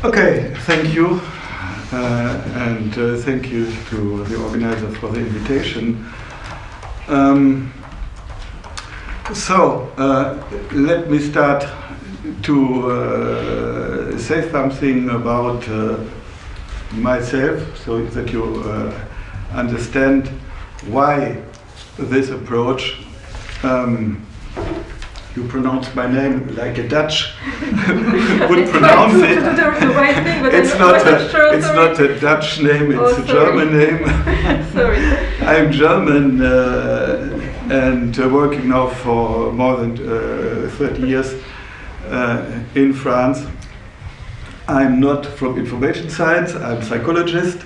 Okay, thank you. And thank you to the organizer for the invitation. Let me start to say something about myself so that you understand why this approach. You pronounce my name like a Dutch would pronounce it. It's not a Dutch name, it's a German name. Sorry. I'm German and working now for more than 30 years in France. I'm not from information science, I'm a psychologist.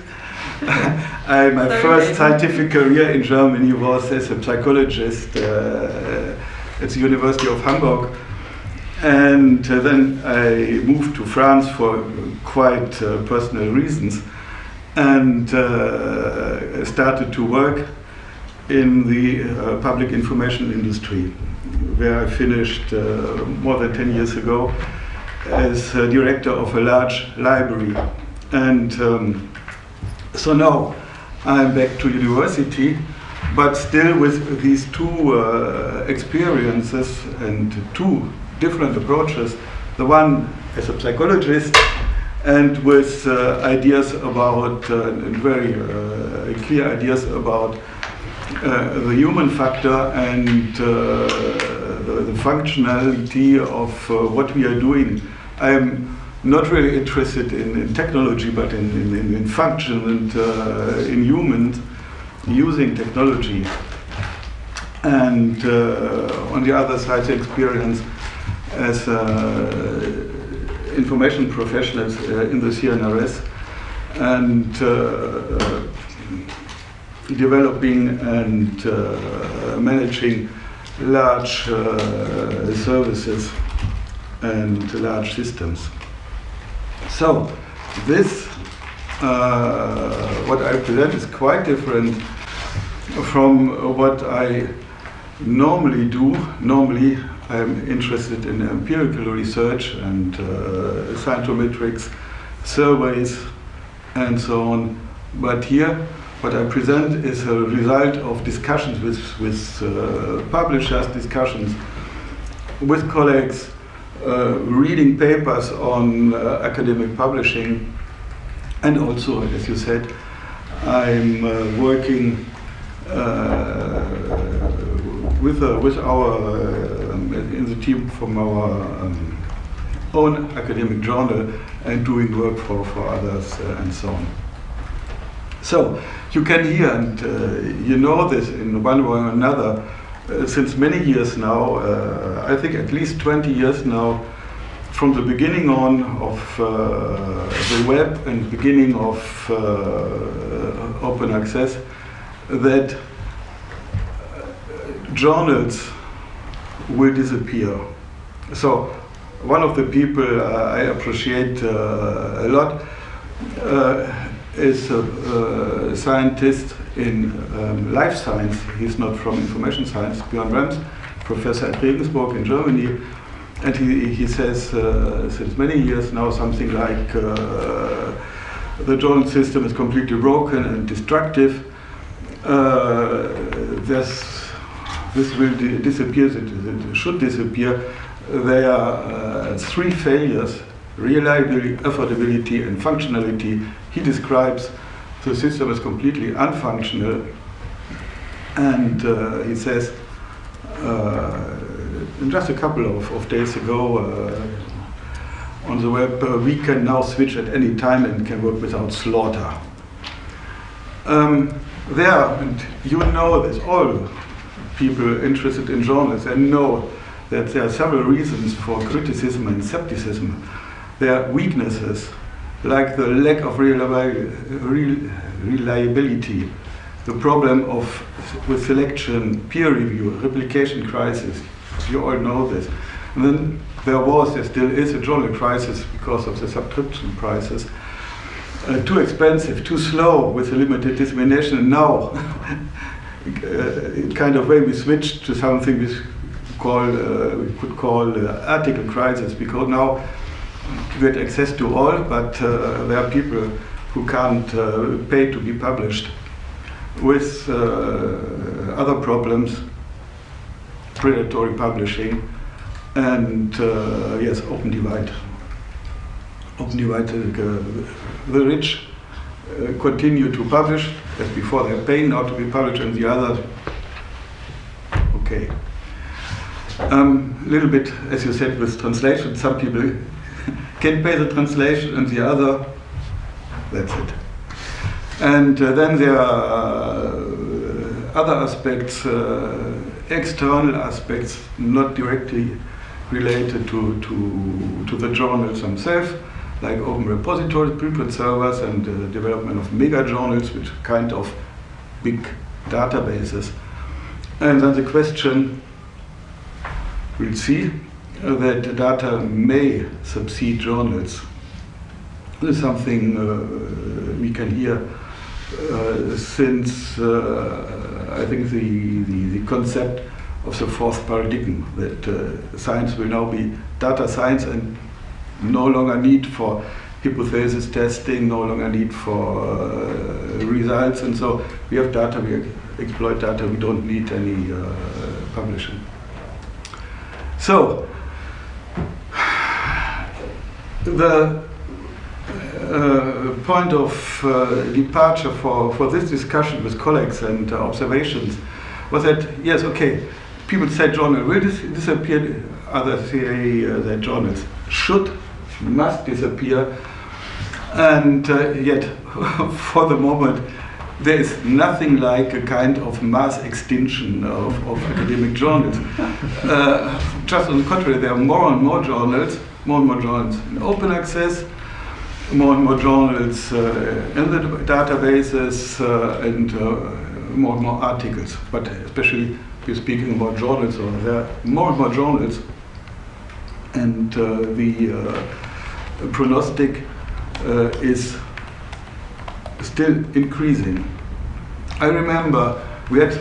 My first scientific career in Germany was as a psychologist at the University of Hamburg, and then I moved to France for quite personal reasons, and started to work in the public information industry, where I finished more than 10 years ago as director of a large library. And so now I'm back to university, but still with these two experiences and two different approaches. The one as a psychologist and with ideas about, very clear ideas about the human factor and the functionality of what we are doing. I'm not really interested in technology, but in function and in humans using technology. And on the other side, the experience as information professionals in the CNRS and developing and managing large services and large systems. So this, what I present is quite different from what I normally do. Normally I'm interested in empirical research and scientometrics, surveys and so on. But here what I present is a result of discussions with publishers, discussions with colleagues, reading papers on academic publishing, and also, as you said, I'm working with our in the team from our own academic journal and doing work for others and so on. So you can hear, and you know this in one way or another, since many years now, I think at least 20 years now, from the beginning on of the web and beginning of open access, that journals will disappear. So one of the people I appreciate a lot is a scientist in life science. He's not from information science, Björn Rems, professor at Regensburg in Germany. And he says since many years now something like the journal system is completely broken and destructive. This will disappear, it should disappear. There are three failures: reliability, affordability, and functionality. He describes the system as completely unfunctional, and he says, just a couple of days ago on the web, we can now switch at any time and can work without slaughter. And you know this, all people interested in journals and know that there are several reasons for criticism and skepticism. There are weaknesses, like the lack of reliability, the problem with selection, peer review, replication crisis. You all know this. And then there still is a journal crisis because of the subscription prices. Too expensive, too slow with a limited dissemination. And now, kind of way we switched to something we could call article crisis, because now get access to all, but there are people who can't pay to be published, with other problems, predatory publishing, and yes, open divide. Open divide, the rich continue to publish as before, they're paying now to be published, and the others, okay. Little bit, as you said, with translation, some people can pay the translation, and the other, that's it. And then there are other aspects, external aspects, not directly related to the journals themselves, like open repositories, preprint servers, and development of mega journals, which are kind of big databases. And then the question, we'll see, that data may subsede journals. This is something we can hear since I think the concept of the fourth paradigm, that science will now be data science and no longer need for hypothesis testing, no longer need for results, and so we have data, we exploit data, we don't need any publishing. So the point of departure for this discussion with colleagues and observations was that, yes, okay, people say journal will disappear, others say that journals must disappear, and yet for the moment there is nothing like a kind of mass extinction of academic journals. Just on the contrary, there are more and more journals in open access, more and more journals in the databases, and more and more articles. But especially we're speaking about journals, so there are more and more journals, and the prognostic is still increasing. I remember we had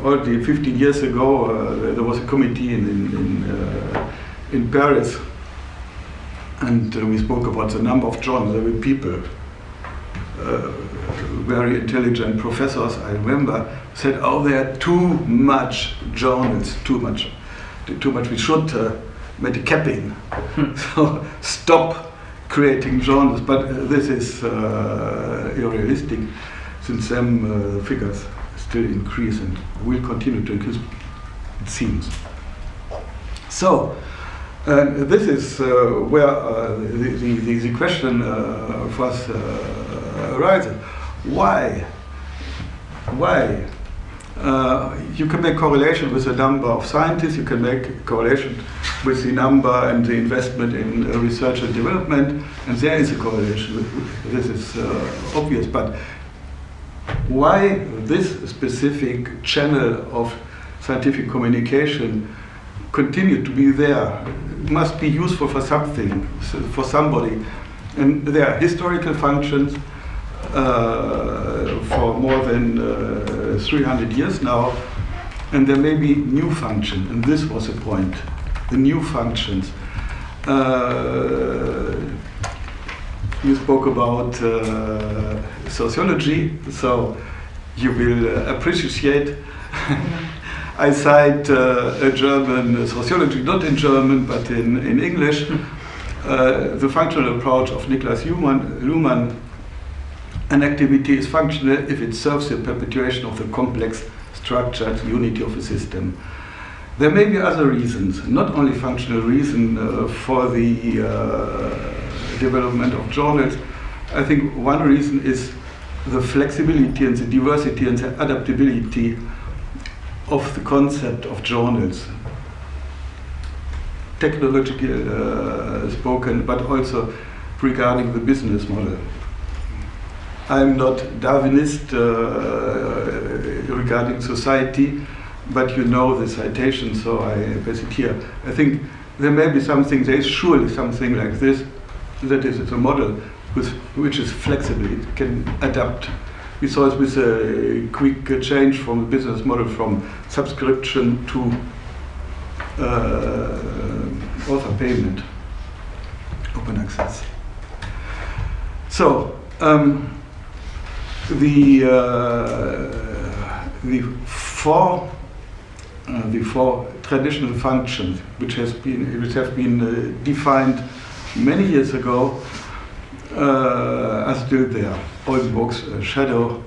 already 15 years ago, there was a committee in Paris, and we spoke about the number of journals. There were people, very intelligent professors, I remember, said, oh, there are too much journals, too much. We should make a capping. So stop creating journals, but this is unrealistic, since them figures still increase and will continue to increase, it seems. So this is where the question for us arises. Why? You can make correlation with the number of scientists, you can make correlation with the number and the investment in research and development, and there is a correlation. This is obvious, but why this specific channel of scientific communication continue to be there? It must be useful for something, for somebody. And there are historical functions for more than 300 years now, and there may be new functions, and this was the point, the new functions. You spoke about sociology, so you will appreciate. I cite a German sociology, not in German, but in English, the functional approach of Niklas Luhmann. An activity is functional if it serves the perpetuation of the complex structured unity of a system. There may be other reasons, not only functional reason for the development of journals. I think one reason is the flexibility and the diversity and the adaptability of the concept of journals. Technological spoken, but also regarding the business model. I'm not Darwinist regarding society, but you know the citation, so I pass it here. I think there may be something, there is surely something like this, that is a model which is flexible, it can adapt. We saw it with a quick change from the business model from subscription to author payment. open access. So the four traditional functions which have been defined many years ago are still there. Oldenburg's shadow,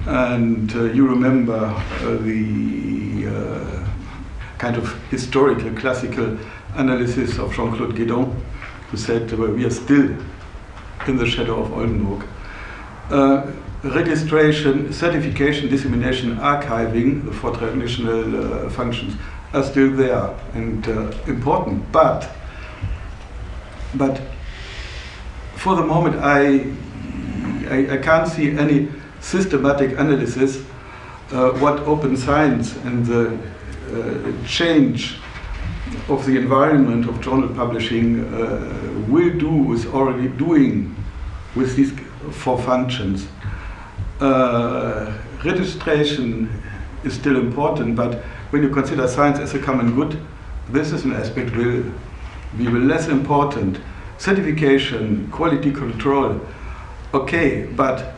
and you remember the kind of historical, classical analysis of Jean-Claude Guédon, who said we are still in the shadow of Oldenburg. Registration, certification, dissemination, archiving, the four traditional functions are still there and important. But for the moment, I can't see any systematic analysis what open science and the change of the environment of journal publishing will do, is already doing with these four functions. Registration is still important, but when you consider science as a common good, this is an aspect will be less important. Certification, quality control, okay, but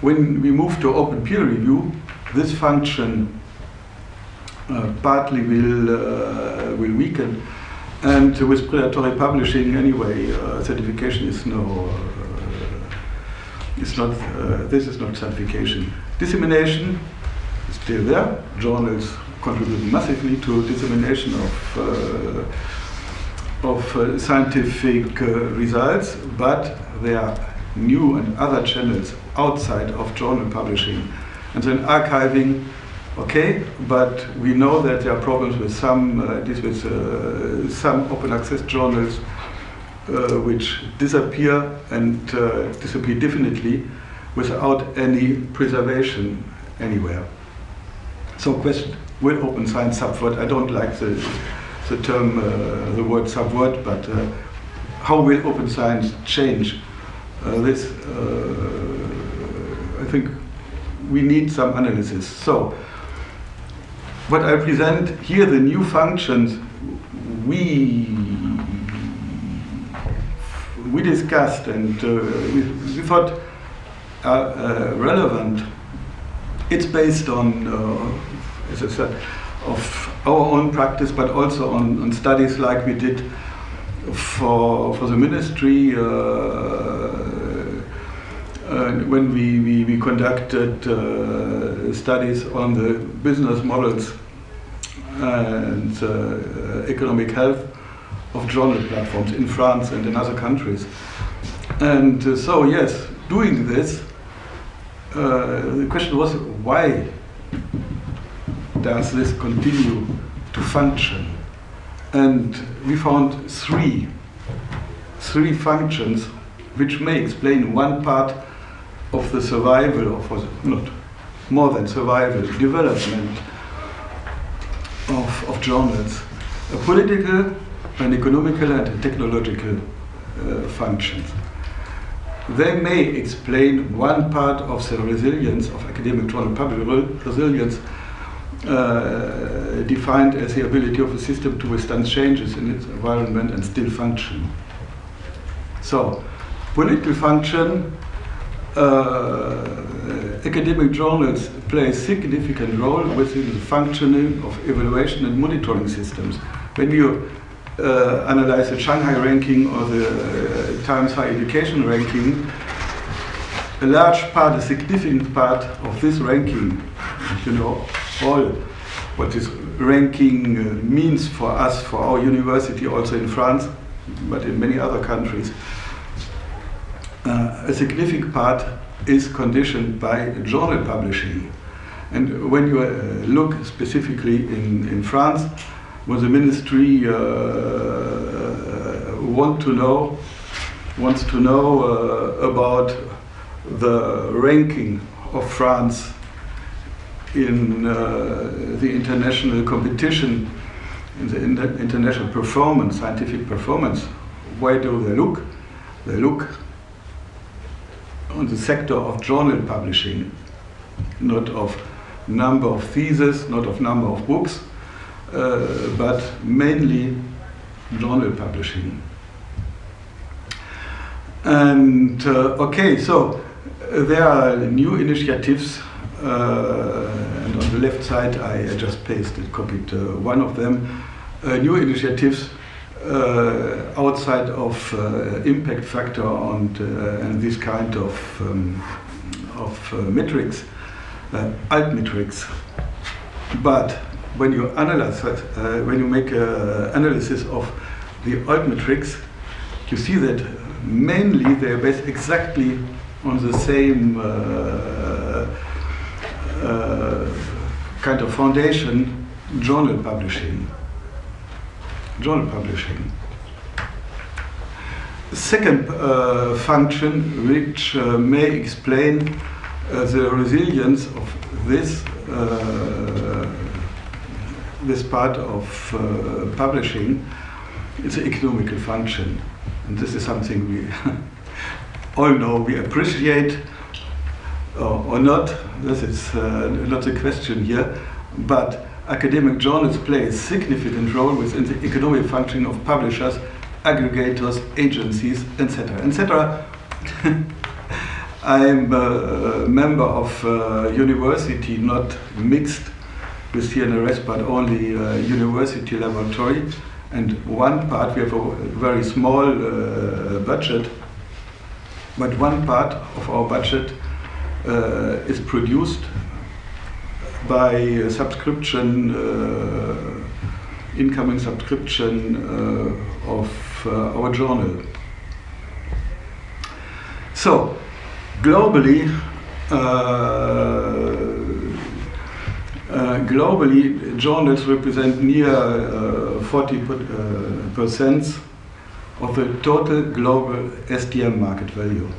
when we move to open peer review, this function partly will weaken, and with predatory publishing anyway, certification is this is not certification. Dissemination is still there. Journals contribute massively to dissemination of scientific results, but there are new and other channels outside of journal publishing. And then archiving, okay, but we know that there are problems with some open access journals which disappear and disappear definitely without any preservation anywhere. So question, will open science subvert? I don't like the term, the word subvert, but how will open science change this? I think we need some analysis. So what I present here, the new functions we discussed and we thought are relevant. It's based on, as I said, of our own practice, but also on studies like we did for the ministry when we conducted studies on the business models and economic health of journal platforms in France and in other countries. And so yes, doing this, the question was, why does this continue to function? And we found three functions which may explain one part of the survival, or not more than survival, development of journals. A political, an economical and technological functions. They may explain one part of the resilience of academic journal public resilience, defined as the ability of a system to withstand changes in its environment and still function. So, political function, academic journals play a significant role within the functioning of evaluation and monitoring systems. When you analyze the Shanghai ranking or the Times Higher Education ranking, a large part, a significant part of this ranking, you know, all what this ranking means for us, for our university, also in France, but in many other countries, a significant part is conditioned by journal publishing. And when you look specifically in France, when the ministry wants to know about the ranking of France in the international competition, in the international performance, scientific performance, where do they look? They look on the sector of journal publishing, not of number of theses, not of number of books, but mainly journal publishing. And okay, so there are new initiatives, and on the left side I just copied one of them. New initiatives outside of impact factor and this kind of metrics, alt metrics. But when you analyze, when you make an analysis of the alt metrics, you see that mainly they are based exactly on the same kind of foundation, journal publishing. Second function, which may explain the resilience of this part of publishing, it's an economical function. And this is something we all know, we appreciate or not. This is not the question here, but academic journals play a significant role within the economic functioning of publishers, aggregators, agencies, etc., etc. I'm a member of a university, not mixed with CNRS, but only a university laboratory. And one part, we have a very small budget, but one part of our budget is produced by a subscription, incoming subscription of our journal. So, globally, journals represent near 40% of the total global STM market value.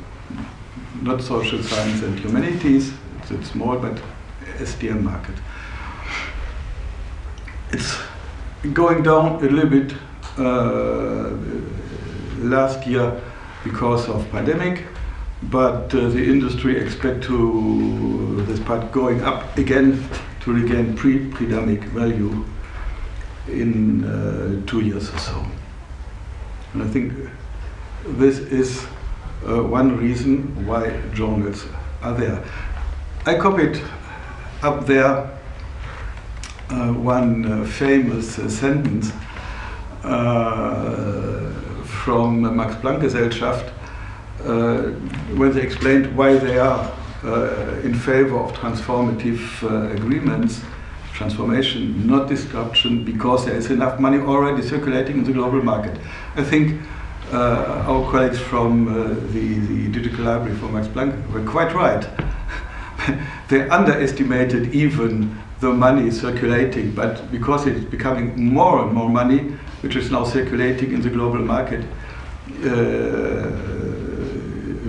Not social science and humanities, it's small, but STM market. It's going down a little bit last year because of pandemic, but the industry expect this part going up again to regain pre-pandemic value in 2 years or so. And I think this is one reason why journals are there. I copied up there one famous sentence from Max Planck Gesellschaft when they explained why they are in favor of transformative agreements, transformation, not disruption, because there is enough money already circulating in the global market. I think our colleagues from the Digital Library for Max Planck were quite right. They underestimated even the money circulating, but because it's becoming more and more money, which is now circulating in the global market,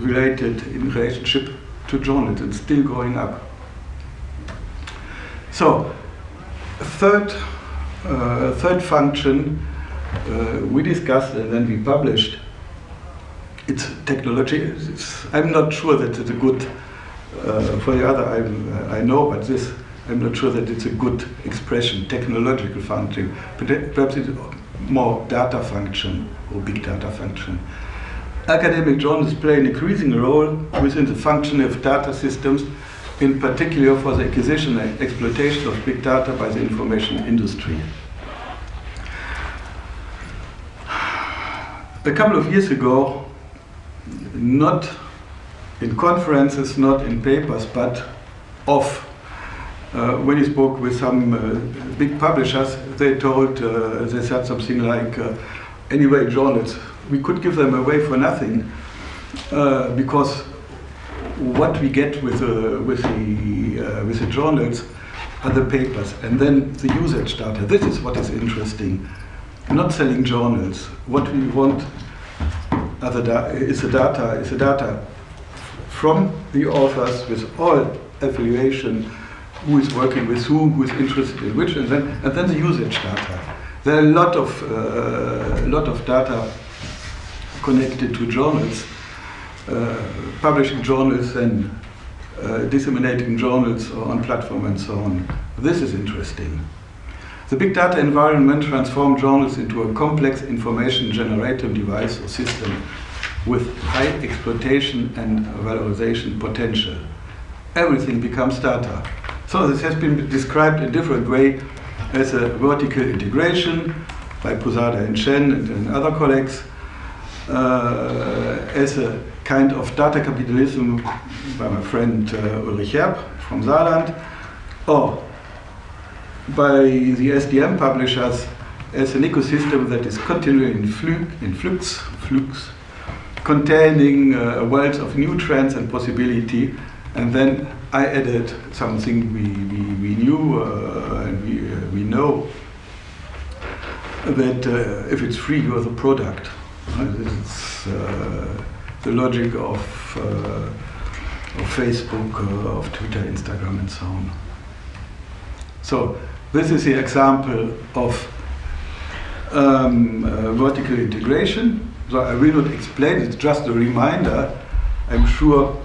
related in relationship to journals, it's still going up. So, third function we discussed and then we published. It's technology. I'm not sure that it's a good. For the other, I know, but this I'm not sure that it's a good expression. Technological function, but perhaps it's more data function or big data function. Academic journals play an increasing role within the function of data systems, in particular for the acquisition and exploitation of big data by the information industry. A couple of years ago, not in conferences, not in papers, but when he spoke with some big publishers, they said something like, anyway, journals, we could give them away for nothing, because what we get with the journals are the papers, and then the usage data. This is what is interesting. Not selling journals. What we want is the data from the authors with all affiliation, who is working with whom, who is interested in which, and then the usage data. There are a lot of data connected to journals, publishing journals and disseminating journals on platform and so on. This is interesting. The big data environment transforms journals into a complex information generative device or system. with high exploitation and valorization potential. Everything becomes data. So this has been described in a different way as a vertical integration by Posada and Chen and other colleagues, as a kind of data capitalism by my friend Ulrich Herb from Saarland, or by the SDM publishers as an ecosystem that is continually in flux, containing a wealth of new trends and possibility. And then I added something we knew and we know, that if it's free, you are the product. It's the logic of Facebook, of Twitter, Instagram, and so on. So this is the example of vertical integration. So I will not explain, it's just a reminder. I'm sure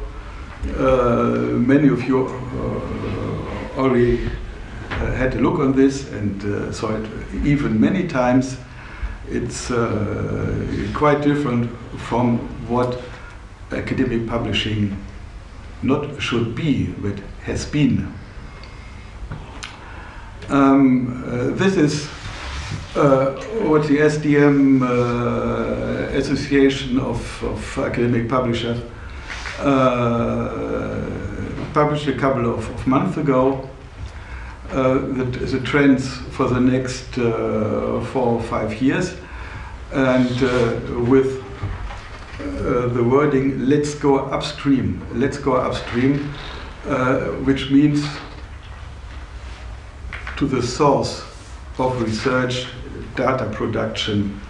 many of you already had a look on this and saw it even many times. It's quite different from what academic publishing not should be, but has been. This is what the SDM Association of Academic Publishers published a couple of months ago. The trends for the next 4 or 5 years, and with the wording "Let's go upstream." Let's go upstream, which means to the source of research, data production,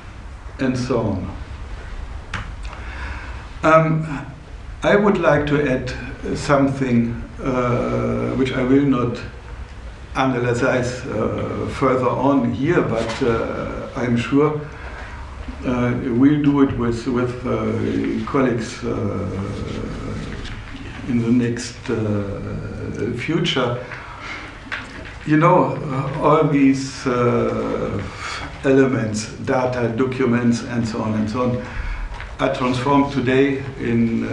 and so on. I would like to add something which I will not analyze further on here, but I'm sure we'll do it with colleagues in the next future. You know, all these elements, data, documents, and so on, are transformed today in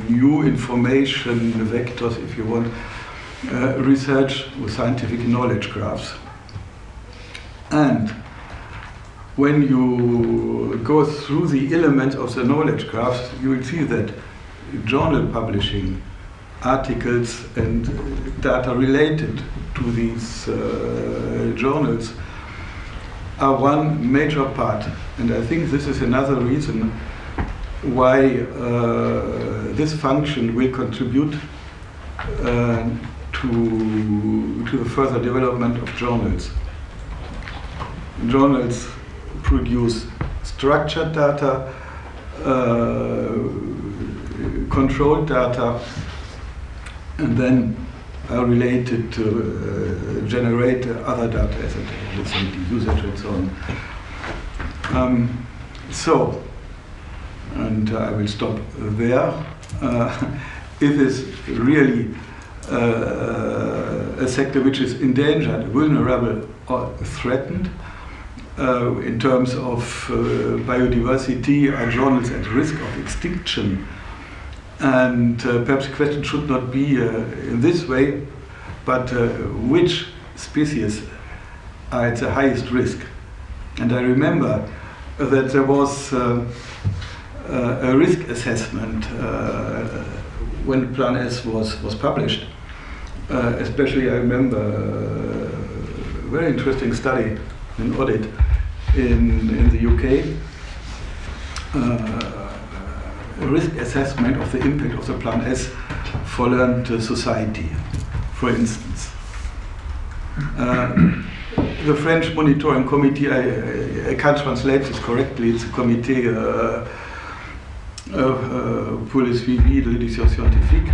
new information vectors, if you want, research with scientific knowledge graphs. And when you go through the elements of the knowledge graphs, you will see that journal publishing, articles and data related to these journals are one major part. And I think this is another reason why this function will contribute to the further development of journals. Journals produce structured data, controlled data, and then are related to generate other data as usage and so on. And I will stop there. It is really a sector which is endangered, vulnerable, or threatened. In terms of biodiversity, are journals at risk of extinction? And perhaps the question should not be in this way, but which species are at the highest risk? And I remember that there was a risk assessment when Plan S was published. Especially I remember a very interesting study, an audit in the UK, a risk assessment of the impact of the Plan S for learned society, for instance. The French monitoring committee, I can't translate this correctly, it's a comité pour le suivi de l'édition scientifique,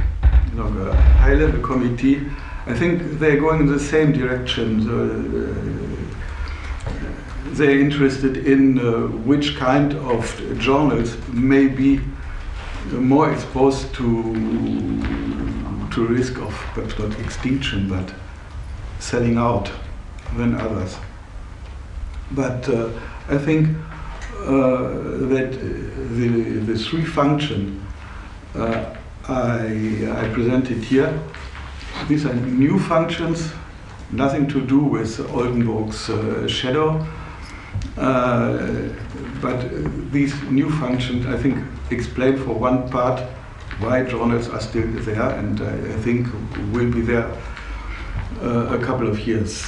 a high-level committee. I think they're going in the same direction. They're interested in which kind of journals may be more exposed to risk of perhaps not extinction, but selling out than others. But I think that the three functions I presented here, these are new functions, nothing to do with Oldenburg's shadow, but these new functions, I think, explain for one part why journals are still there, and I think will be there a couple of years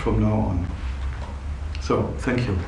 from now on. So, thank you.